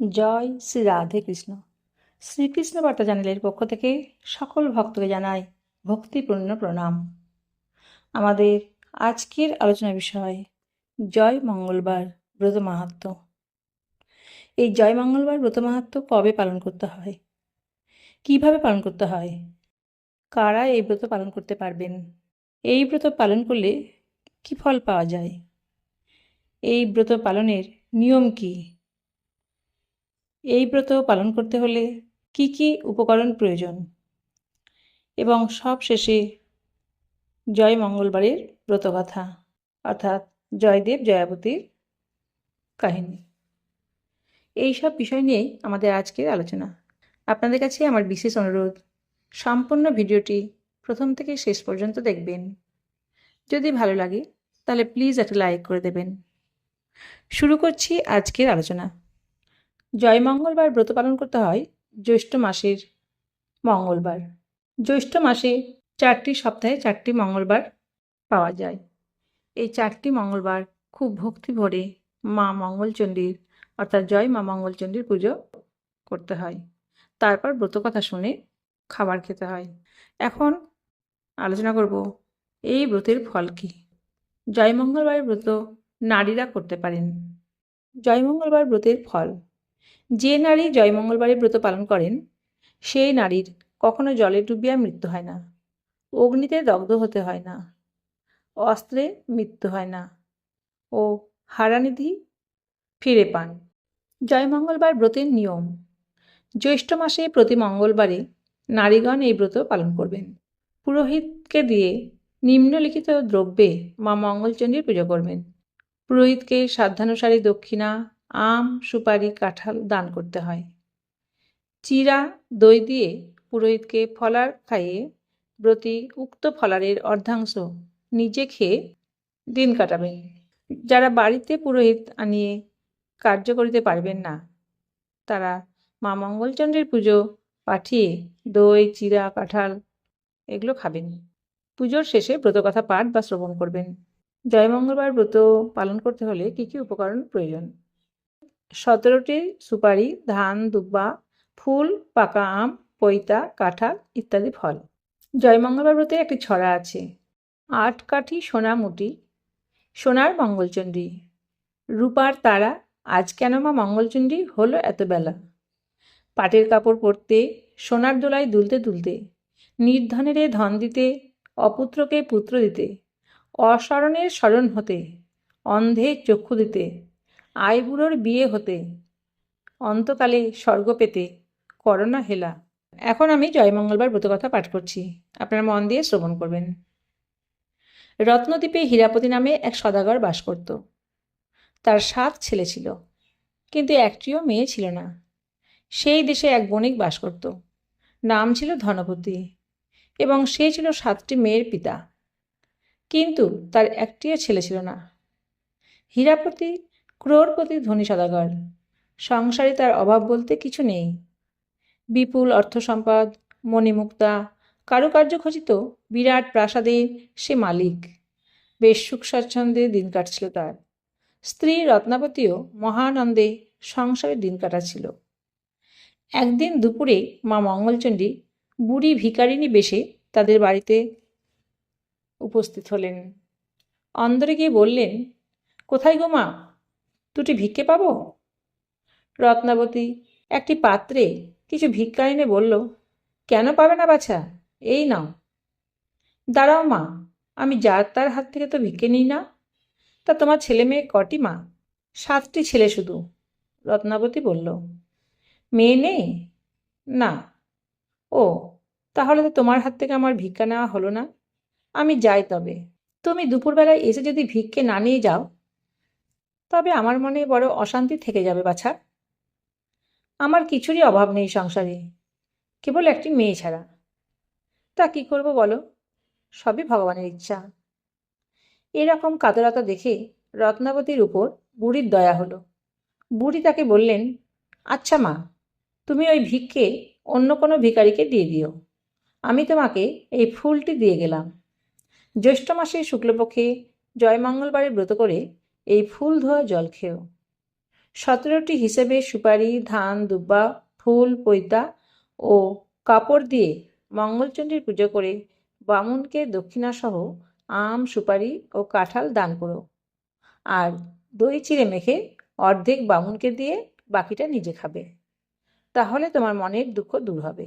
জয় শ্রী রাধে কৃষ্ণ। শ্রীকৃষ্ণ বার্তা চ্যানেলের পক্ষ থেকে সকল ভক্তকে জানাই ভক্তিপূর্ণ প্রণাম। আমাদের আজকের আলোচনার বিষয় জয় মঙ্গলবার ব্রত মাহাত্ম্য। এই জয় মঙ্গলবার ব্রত মাহাত্ম্য কবে পালন করতে হয়, কিভাবে পালন করতে হয়, কারা এই ব্রত পালন করতে পারবেন, এই ব্রত পালন করলে কি ফল পাওয়া যায়, এই ব্রত পালনের নিয়ম কি, এই ব্রত পালন করতে হলে কি কি উপকরণ প্রয়োজন, এবং সব শেষে জয় মঙ্গলবারের ব্রতকথা অর্থাৎ জয়দেব জয়াবতীর কাহিনী। এই সব বিষয় নিয়েই আমাদের আজকের আলোচনা। আপনাদের কাছে আমার বিশেষ অনুরোধ, সম্পূর্ণ ভিডিওটি প্রথম থেকে শেষ পর্যন্ত দেখবেন। যদি ভালো লাগে তাহলে প্লিজ একটা লাইক করে দেবেন। শুরু করছি আজকের আলোচনা। জয় মঙ্গলবার ব্রত পালন করতে হয় জ্যৈষ্ঠ মাসের মঙ্গলবার। জ্যৈষ্ঠ মাসে 4টি সপ্তাহে 4টি মঙ্গলবার পাওয়া যায়। এই 4টি মঙ্গলবার খুব ভক্তি ভরে মা মঙ্গলচণ্ডীর অর্থাৎ জয় মা মঙ্গলচণ্ডীর পুজো করতে হয়। তারপর ব্রতকথা শুনে খাবার খেতে হয়। এখন আলোচনা করব এই ব্রতের ফল কী। জয় মঙ্গলবারের ব্রত নারীরা করতে পারেন। জয় মঙ্গলবার ব্রতের ফল: যে নারী জয় মঙ্গলবারের ব্রত পালন করেন সেই নারীর কখনো জলে ডুবিয়া মৃত্যু হয় না, অগ্নিতে দগ্ধ হতে হয় না, অস্ত্রে মৃত্যু হয় না ও হারানিধি ফিরে পান। জয় মঙ্গলবার ব্রতের নিয়ম: জ্যৈষ্ঠ মাসে প্রতি মঙ্গলবারে নারীগণ এই ব্রত পালন করবেন। পুরোহিতকে দিয়ে নিম্নলিখিত দ্রব্যে মা মঙ্গলচণ্ডীর পুজো করবেন। পুরোহিতকে সাধ্যানুসারে দক্ষিণা আম, সুপারি, কাঁঠাল দান করতে হয়। চিরা, দই দিয়ে পুরোহিতকে ফলার খাইয়ে ব্রতী উক্ত ফলারের অর্ধাংশ নিজে খেয়ে দিন কাটাবেন। যারা বাড়িতে পুরোহিত আনিয়ে কার্য করিতে পারবেন না তারা মা মঙ্গলচণ্ডীর পুজো পাঠিয়ে দই, চিরা, কাঁঠাল এগুলো খাবেন। পুজোর শেষে ব্রতকথা পাঠ বা শ্রবণ করবেন। জয় মঙ্গলবার ব্রত পালন করতে হলে কী কী উপকরণ প্রয়োজন: 17টি সুপারি, ধান, দুব্বা, ফুল, পাকা আম, পৈতা, কাঁঠাল ইত্যাদি ফল। জয় মঙ্গলবার ব্রতে একটি ছড়া আছে: 8 কাঠি সোনা মুটি, সোনার মঙ্গলচণ্ডী, রূপার তারা, আজ কেন মা মঙ্গলচণ্ডী হলো এত বেলা। পাটের কাপড় পরতে, সোনার দোলায় দুলতে দুলতে, নির্ধনেরে ধন দিতে, অপুত্রকে পুত্র দিতে, অশরণের শরণ হতে, অন্ধের চক্ষু দিতে, আইবুড়োর বিয়ে হতে, অন্তকালে স্বর্গ পেতে, করোনা হেলা। এখন আমি জয় মঙ্গলবার ব্রতকথা পাঠ করছি, আপনারা মন দিয়ে শ্রবণ করবেন। রত্নদ্বীপে হীরাপতি নামে এক সদাগর বাস করত। তার 7 ছেলে ছিল, কিন্তু একটিও মেয়ে ছিল না। সেই দেশে এক বণিক বাস করত, নাম ছিল ধনপতি, এবং সে ছিল 7টি মেয়ের পিতা, কিন্তু তার একটিও ছেলে ছিল না। হীরাপতি ক্রোড়পতি ধনী সদাগর, সংসারে তার অভাব বলতে কিছু নেই। বিপুল অর্থ সম্পদ, মণিমুক্তা, কারুকার্য খচিত বিরাট প্রাসাদে সে মালিক। বেশ সুখ স্বচ্ছন্দে দিন কাটছিল তার। স্ত্রী রত্নাবতীও মহানন্দে সংসারে দিন কাটাচ্ছিল। একদিন দুপুরে মা মঙ্গলচণ্ডী বুড়ি ভিকারিনী বেশে তাদের বাড়িতে উপস্থিত হলেন। অন্দরে গিয়ে বললেন, কোথায় গো মা, 2টি ভিক্ষে পাবো? রত্নাবতী একটি পাত্রে কিছু ভিক্ষা এনে বলল, কেন পাবে না বাছা, এই নাও। দাঁড়াও মা, আমি যার তার হাত থেকে তো ভিক্ষে নিই না। তা তোমার ছেলে মেয়ে কটি মা? 7টি ছেলে শুধু, রত্নাবতী বলল। মেয়ে নেই? না। ও, তাহলে তো তোমার হাত থেকে আমার ভিক্ষা নেওয়া হলো না। আমি যাই তবে। তুমি দুপুরবেলায় এসে যদি ভিক্ষে না নিয়ে যাও তবে আমার মনে বড় অশান্তি থেকে যাবে বাছা। আমার কিছুরই অভাব নেই সংসারে, কেবল একটি মেয়ে ছাড়া। তা কি করব বলো, সবই ভগবানের ইচ্ছা। এরকম কাতরতা দেখে রত্নাবতীর উপর বুড়ির দয়া হলো। বুড়ি তাকে বললেন, আচ্ছা মা, তুমি ওই ভিক্ষে অন্য কোনো ভিখারিকে দিয়ে দিও, আমি তোমাকে এই ফুলটি দিয়ে গেলাম। জ্যৈষ্ঠ মাসে শুক্লপক্ষে জয় মঙ্গলবারে ব্রত করে এই ফুল ধোয়া জল খেও। 17টি হিসেবে সুপারি, ধান, দুব্বা, ফুল, পৈতা ও কাপড় দিয়ে মঙ্গলচণ্ডীর পুজো করে বামুনকে দক্ষিণাসহ আম, সুপারি ও কাঁঠাল দান করো। আর দই চিড়ে মেখে অর্ধেক বামুনকে দিয়ে বাকিটা নিজে খাবে। তাহলে তোমার মনের দুঃখ দূর হবে।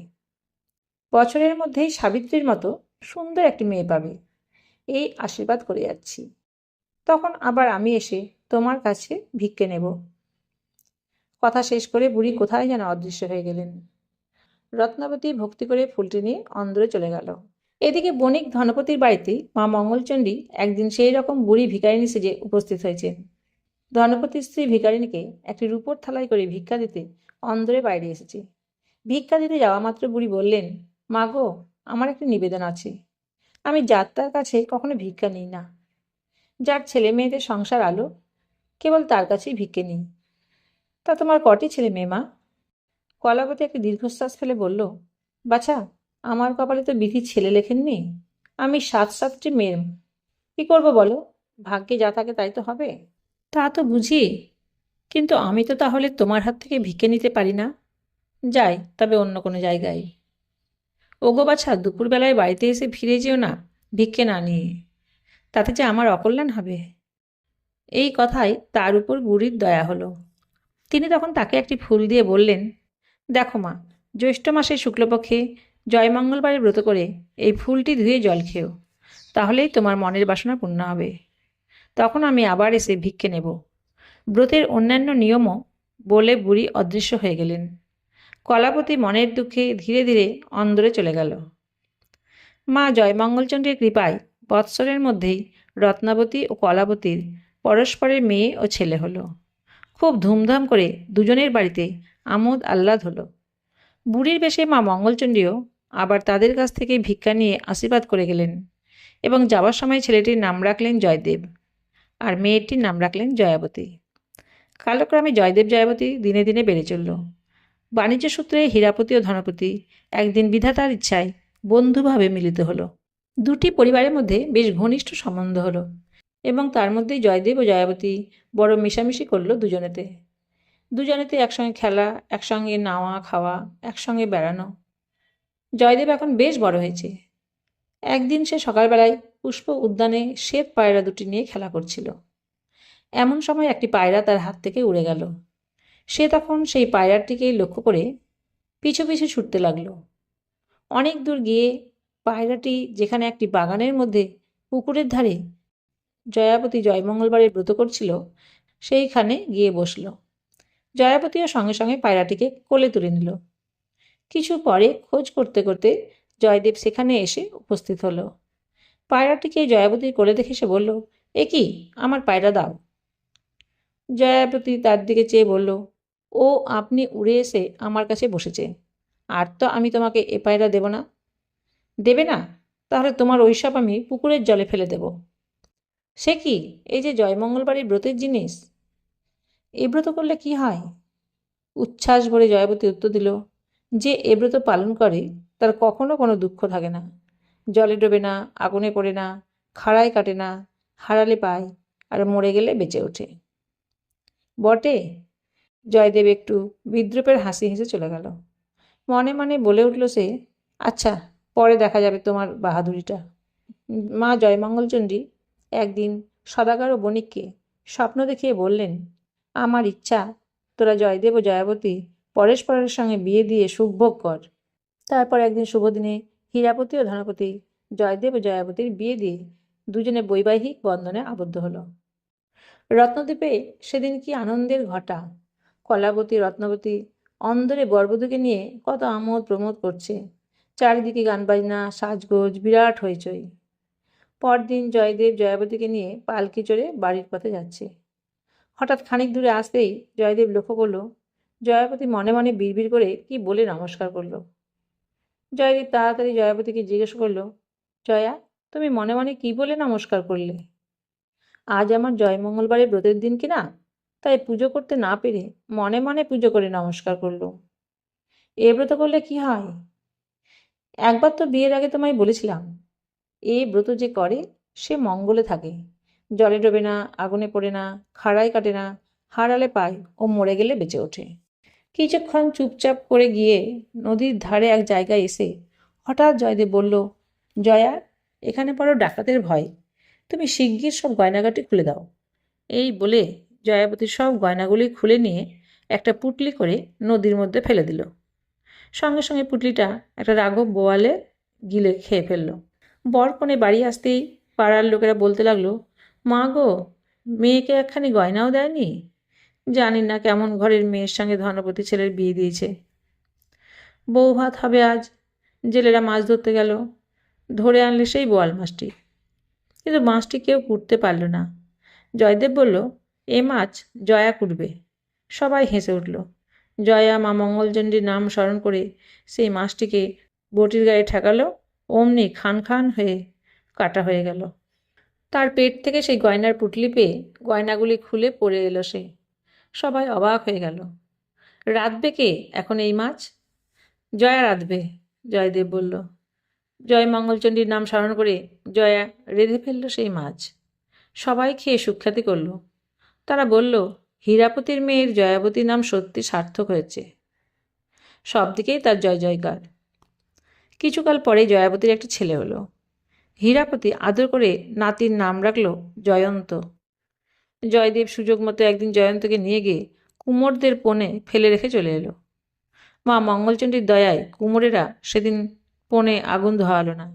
বছরের মধ্যেই সাবিত্রীর মতো সুন্দর একটি মেয়ে পাবে, এই আশীর্বাদ করে যাচ্ছি। তখন আবার আমি এসে তোমার কাছে ভিক্ষে নেব। কথা শেষ করে বুড়ি কোথায় যেন অদৃশ্য হয়ে গেলেন। রত্নাবতী ভক্তি করে ফুলটি নিয়ে অন্দরে চলে গেল। এদিকে বণিক ধনপতির বাড়িতে মা মঙ্গলচণ্ডী একদিন সেই রকম বুড়ি ভিখারিণী সেজে উপস্থিত হয়েছেন। ধনপতির স্ত্রী ভিখারিণীকে একটি রূপোর থালায় করে ভিক্ষা দিতে অন্দরে বাইরে এসেছে। ভিক্ষা দিতে যাওয়া মাত্র বুড়ি বললেন, মা গো, আমার একটি নিবেদন আছে। আমি যাত্রার কাছে কখনো ভিক্ষা নিই না। যার ছেলে মেয়েদের সংসার আলো, কেবল তার কাছেই ভিক্ষে নিই। তা তোমার কটি ছেলে মেয়ে মা? কলাবতী একটি দীর্ঘশ্বাস ফেলে বলল, বাছা, আমার কপালে তো বিধি ছেলে লেখেননি। আমি 7-7টি মেয়ের। কি করবো বলো? ভাগ্যে যা থাকে তাই তো হবে। তা তো বুঝি, কিন্তু আমি তো তাহলে তোমার হাত থেকে ভিক্ষে নিতে পারি না। যাই তবে অন্য কোনো জায়গায়। ওগো বাছা, দুপুরবেলায় বাড়িতে এসে ফিরে যেও না ভিক্ষে না নিয়ে, তাতে যে আমার অকল্যাণ হবে। এই কথায় তার উপর বুড়ির দয়া হলো। তিনি তখন তাকে একটি ফুল দিয়ে বললেন, দেখো মা, জ্যৈষ্ঠ মাসের শুক্লপক্ষে জয়মঙ্গলবারে ব্রত করে এই ফুলটি ধুয়ে জল খেও, তাহলেই তোমার মনের বাসনা পূর্ণ হবে। তখন আমি আবার এসে ভিক্ষে নেব। ব্রতের অন্যান্য নিয়মও বলে বুড়ি অদৃশ্য হয়ে গেলেন। কলাপতি মনের দুঃখে ধীরে ধীরে অন্দরে চলে গেল। মা জয়মঙ্গলচণ্ডীর কৃপায় বৎসরের মধ্যেই রত্নাবতী ও কলাবতীর পরস্পরের মেয়ে ও ছেলে হলো। খুব ধুমধাম করে দুজনের বাড়িতে আমোদ আহ্লাদ হলো। বুড়ির বেশে মা মঙ্গলচণ্ডীও আবার তাদের কাছ থেকে ভিক্ষা নিয়ে আশীর্বাদ করে গেলেন এবং যাওয়ার সময় ছেলেটির নাম রাখলেন জয়দেব আর মেয়েটির নাম রাখলেন জয়াবতী। কালক্রমে জয়দেব জয়াবতী দিনে দিনে বেড়ে চলল। বাণিজ্য সূত্রে হীরাপতি ও ধনপতি একদিন বিধাতার ইচ্ছায় বন্ধুভাবে মিলিত হলো। দুটি পরিবারের মধ্যে বেশ ঘনিষ্ঠ সম্বন্ধ হলো এবং তার মধ্যেই জয়দেব ও জয়াবতী বড় মেশামেশি করলো দুজনেতে একসঙ্গে খেলা, একসঙ্গে নাওয়া খাওয়া, একসঙ্গে বেড়ানো। জয়দেব এখন বেশ বড় হয়েছে। একদিন সে সকালবেলায় পুষ্প উদ্যানে শ্বেত পায়রা দুটি নিয়ে খেলা করছিল। এমন সময় একটি পায়রা তার হাত থেকে উড়ে গেল। সে তখন সেই পায়রাটিকেই লক্ষ্য করে পিছু পিছু ছুটতে লাগলো। অনেক দূর গিয়ে পায়রাটি যেখানে একটি বাগানের মধ্যে পুকুরের ধারে জয়াবতী জয়মঙ্গলবারের ব্রত করছিল, সেইখানে গিয়ে বসল। জয়াবতীও সঙ্গে সঙ্গে পায়রাটিকে কোলে তুলে নিল। কিছু পরে খোঁজ করতে করতে জয়দেব সেখানে এসে উপস্থিত হলো। পায়রাটিকে জয়াবতীর কোলে দেখে সে বলল, এ কি, আমার পায়রা দাও। জয়াবতী তার দিকে চেয়ে বলল, ও আপনি উড়ে এসে আমার কাছে বসেছে, আর তো আমি তোমাকে এ পায়রা দেব না। দেবে না? তাহলে তোমার ঐসব আমি পুকুরের জলে ফেলে দেব। সে কি, এই যে জয়মঙ্গলবারের ব্রতের জিনিস, এ ব্রত করলে কি হয়? উচ্ছ্বাস ভরে জয়াবতী উত্তর দিল, যে এ ব্রত পালন করে তার কখনো কোনো দুঃখ থাকে না। জলে ডোবে না, আগুনে পড়ে না, খাড়ায় কাটে না, হারালে পায়, আর মরে গেলে বেঁচে ওঠে। বটে? জয়দেব একটু বিদ্রূপের হাসি হেসে চলে গেল। মনে মনে বলে উঠল সে, আচ্ছা, পরে দেখা যাবে তোমার বাহাদুরিটা। মা জয়মঙ্গলচণ্ডী একদিন সদাগর ও বণিককে স্বপ্ন দেখিয়ে বললেন, আমার ইচ্ছা তোরা জয়দেব ও জয়াবতী পরস্পরের সঙ্গে বিয়ে দিয়ে সুখভোগ কর। তারপর একদিন শুভ দিনে হীরাপতি ও ধনপতি জয়দেব ও জয়াবতীর বিয়ে দিয়ে দুজনে বৈবাহিক বন্ধনে আবদ্ধ হলো। রত্নদ্বীপে সেদিন কি আনন্দের ঘটা! কলাবতী রত্নবতী অন্দরে বরবধূকে নিয়ে কত আমোদ প্রমোদ করছে। চারিদিকে গান বাজনা, সাজগোজ, বিরাট হইচই। পরদিন জয়দেব জয়াবতীকে নিয়ে পালকি চড়ে বাড়ির পথে যাচ্ছে। হঠাৎ খানিক দূরে আসতেই জয়দেব লক্ষ্য করল জয়াবতী মনে মনে বিড়বিড় করে কি বলে নমস্কার করল। জয়দেব তাড়াতাড়ি জয়াবতীকে জিজ্ঞেস করল, জয়া, তুমি মনে মনে কি বলে নমস্কার করলে? আজ আমার জয়মঙ্গলবারের ব্রতের দিন কিনা, তাই পুজো করতে না পেরে মনে মনে পুজো করে নমস্কার করল। এ ব্রত করলে কি হয়? একবার তো বিয়ের আগে তোমায় বলেছিলাম, এই ব্রত যে করে সে মঙ্গলে থাকে, জলে ডোবে না, আগুনে পড়ে না, খাড়ায় কাটে না, হারালে পায় ও মরে গেলে বেঁচে ওঠে। কিছুক্ষণ চুপচাপ করে গিয়ে নদীর ধারে এক জায়গায় এসে হঠাৎ জয়দেব বলল, জয়া, এখানে বড় ডাকাতের ভয়, তুমি শিগগির সব গয়নাগাটি খুলে দাও। এই বলে জয়াবতী সব গয়নাগুলি খুলে নিয়ে একটা পুটলি করে নদীর মধ্যে ফেলে দিল। সঙ্গে সঙ্গে পুটলিটা একটা রাঘব বোয়ালে গিলে খেয়ে ফেলল। বরকনে বাড়ি আসতেই পাড়ার লোকেরা বলতে লাগলো, মা গো, মেয়েকে একখানি গয়নাও দেয়নি। জানি না কেমন ঘরের মেয়ের সঙ্গে ধনপতি ছেলের বিয়ে দিয়েছে। বউ ভাত হবে আজ। জেলেরা মাছ ধরতে গেল, ধরে আনলে সেই বোয়াল মাছটি, কিন্তু মাছটি কেউ কুটতে পারল না। জয়দেব বলল, এ মাছ জয়া কুটবে। সবাই হেসে উঠল। জয়া মা মঙ্গলচণ্ডীর নাম স্মরণ করে সেই মাছটিকে বটির গায়ে ঠেকালো, অমনি খান খান হয়ে কাটা হয়ে গেল। তার পেট থেকে সেই গয়নার পুটলি পেয়ে গয়নাগুলি খুলে পড়ে এলো সে। সবাই অবাক হয়ে গেল। রাঁধবে কে এখন এই মাছ? জয়া রাঁধবে, জয়দেব বলল। জয় মঙ্গলচণ্ডীর নাম স্মরণ করে জয়া রেঁধে ফেলল সেই মাছ। সবাই খেয়ে সুখ্যাতি করল। তারা বলল, হীরাপতির মেয়ের জয়াবতী নাম সত্যি সার্থক হয়েছে। সব দিকেই তার জয় জয়কার। কিছুকাল পরে জয়াবতীর একটা ছেলে হলো। হীরাপতি আদর করে নাতির নাম রাখল জয়ন্ত। জয়দেব সুযোগ মতো একদিন জয়ন্তকে নিয়ে গিয়ে কুমোরদের পণে ফেলে রেখে চলে এলো। মা মঙ্গলচণ্ডীর দয়ায় কুমোরেরা সেদিন পণে আগুন ধোয়ালো না।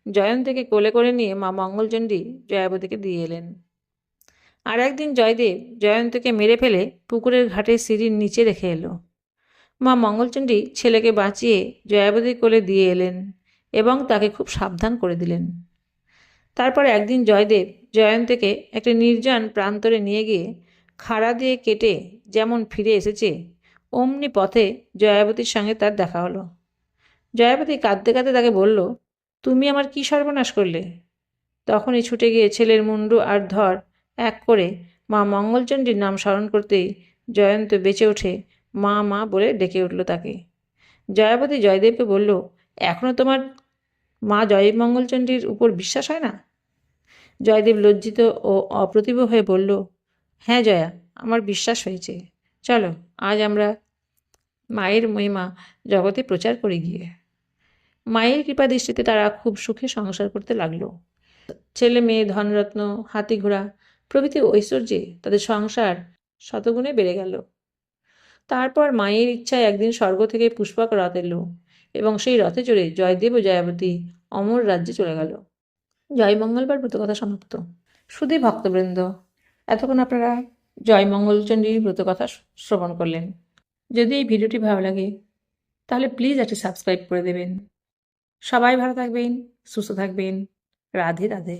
জয়ন্তকে কোলে করে নিয়ে মা মঙ্গলচণ্ডী জয়াবতীকে দিয়ে এলেন। আর একদিন জয়দেব জয়ন্তকে মেরে ফেলে পুকুরের ঘাটে সিঁড়ির নিচে রেখে এলো। মা মঙ্গলচণ্ডী ছেলেকে বাঁচিয়ে জয়াবতীর কোলে দিয়ে এলেন এবং তাকে খুব সাবধান করে দিলেন। তারপর একদিন জয়দেব জয়ন্তকে একটা নির্জন প্রান্তরে নিয়ে গিয়ে খাড়া দিয়ে কেটে যেমন ফিরে এসেছে, অমনি পথে জয়াবতীর সঙ্গে তার দেখা হলো। জয়াবতী কাঁদতে কাঁদতে তাকে বলল, তুমি আমার কী সর্বনাশ করলে? তখনই ছুটে গিয়ে ছেলের মুন্ডু আর ধর এক করে মা মঙ্গলচণ্ডীর নাম স্মরণ করতেই জয়ন্ত বেঁচে ওঠে মা মা বলে ডেকে উঠল তাকে। জয়াবতী জয়দেবকে বলল, এখনও তোমার মা জয়মঙ্গলচণ্ডীর উপর বিশ্বাস হয় না? জয়দেব লজ্জিত ও অপ্রতিভ হয়ে বলল, হ্যাঁ জয়া, আমার বিশ্বাস হয়েছে। চলো আজ আমরা মায়ের মহিমা জগতে প্রচার করে গিয়ে। মায়ের কৃপা দৃষ্টিতে তারা খুব সুখে সংসার করতে লাগলো। ছেলে মেয়ে, ধনরত্ন, হাতি ঘোড়া প্রভৃতি ঐশ্বর্যে তাদের সংসার শতগুণে বেড়ে গেল। তারপর মায়ের ইচ্ছায় একদিন স্বর্গ থেকে পুষ্পক রথ এলো এবং সেই রথে চড়ে জয়দেব ও জয়াবতী অমর রাজ্যে চলে গেল। জয় মঙ্গলবার ব্রতকথা সমাপ্ত। শুধু ভক্তবৃন্দ, এতক্ষণ আপনারা জয় মঙ্গলচণ্ডীর ব্রতকথা শ্রবণ করলেন। যদি এই ভিডিওটি ভালো লাগে তাহলে প্লিজ একটি সাবস্ক্রাইব করে দেবেন। সবাই ভালো থাকবেন, সুস্থ থাকবেন। রাধে রাধে।